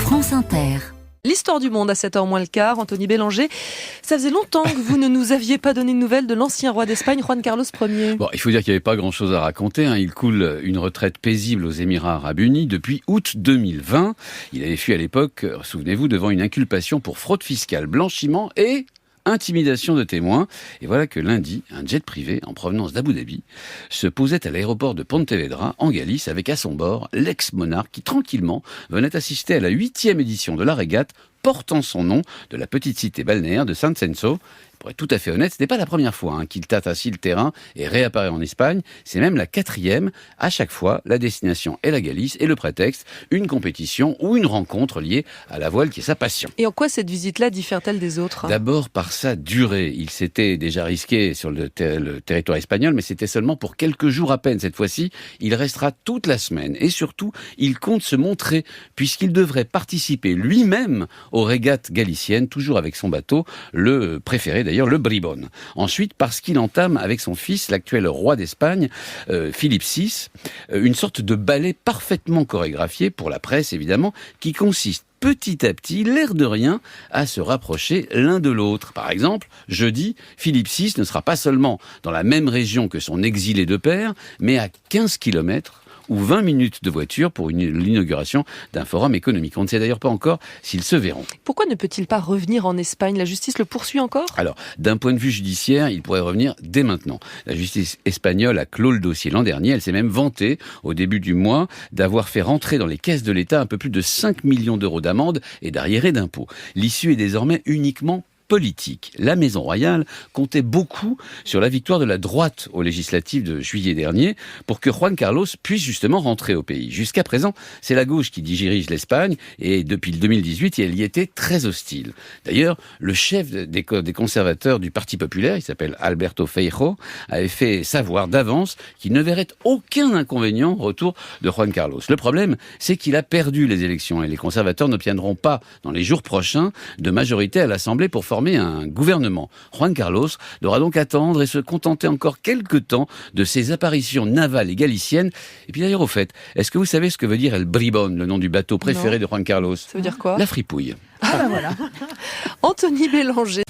France Inter. L'histoire du monde à 7h moins le quart, Anthony Bélanger. Ça faisait longtemps que vous ne nous aviez pas donné de nouvelles de l'ancien roi d'Espagne, Juan Carlos Ier. Bon, il faut dire qu'il n'y avait pas grand-chose à raconter. Il coule une retraite paisible aux Émirats Arabes Unis depuis août 2020. Il avait fui à l'époque, souvenez-vous, devant une inculpation pour fraude fiscale, blanchiment et intimidation de témoins. Et voilà que lundi, un jet privé en provenance d'Abu Dhabi se posait à l'aéroport de Pontevedra, en Galice, avec à son bord l'ex-monarque qui, tranquillement, venait assister à la 8e édition de la régate portant son nom de la petite cité balnéaire de San Censo. Pour être tout à fait honnête, ce n'est pas la première fois qu'il tâte ainsi le terrain et réapparaît en Espagne. C'est même la 4e. À chaque fois, la destination est la Galice et le prétexte, une compétition ou une rencontre liée à la voile qui est sa passion. Et en quoi cette visite-là diffère-t-elle des autres ? D'abord par sa durée. Il s'était déjà risqué sur le territoire espagnol, mais c'était seulement pour quelques jours à peine. Cette fois-ci, il restera toute la semaine. Et surtout, il compte se montrer, puisqu'il devrait participer lui-même aux régates galiciennes, toujours avec son bateau, le préféré d'ailleurs, le Bribón. Ensuite, parce qu'il entame avec son fils, l'actuel roi d'Espagne, Philippe VI, une sorte de ballet parfaitement chorégraphié, pour la presse évidemment, qui consiste petit à petit, l'air de rien, à se rapprocher l'un de l'autre. Par exemple, jeudi, Philippe VI ne sera pas seulement dans la même région que son exilé de père, mais à 15 kilomètres ou 20 minutes de voiture pour l'inauguration d'un forum économique. On ne sait d'ailleurs pas encore s'ils se verront. Pourquoi ne peut-il pas revenir en Espagne ? La justice le poursuit encore ? Alors, d'un point de vue judiciaire, il pourrait revenir dès maintenant. La justice espagnole a clos le dossier l'an dernier. Elle s'est même vantée, au début du mois, d'avoir fait rentrer dans les caisses de l'État un peu plus de 5 millions d'euros d'amende et d'arriérés d'impôts. L'issue est désormais uniquement politique. La Maison Royale comptait beaucoup sur la victoire de la droite aux législatives de juillet dernier pour que Juan Carlos puisse justement rentrer au pays. Jusqu'à présent, c'est la gauche qui dirige l'Espagne et depuis le 2018, elle y était très hostile. D'ailleurs, le chef des conservateurs du Parti populaire, il s'appelle Alberto Feijóo, avait fait savoir d'avance qu'il ne verrait aucun inconvénient au retour de Juan Carlos. Le problème, c'est qu'il a perdu les élections et les conservateurs n'obtiendront pas, dans les jours prochains, de majorité à l'Assemblée pour former un gouvernement. Juan Carlos devra donc attendre et se contenter encore quelques temps de ses apparitions navales et galiciennes. Et puis d'ailleurs, au fait, est-ce que vous savez ce que veut dire El Bribón, le nom du bateau préféré de Juan Carlos ? Ça veut dire quoi ? La fripouille. Ah ben voilà. Anthony Bélanger.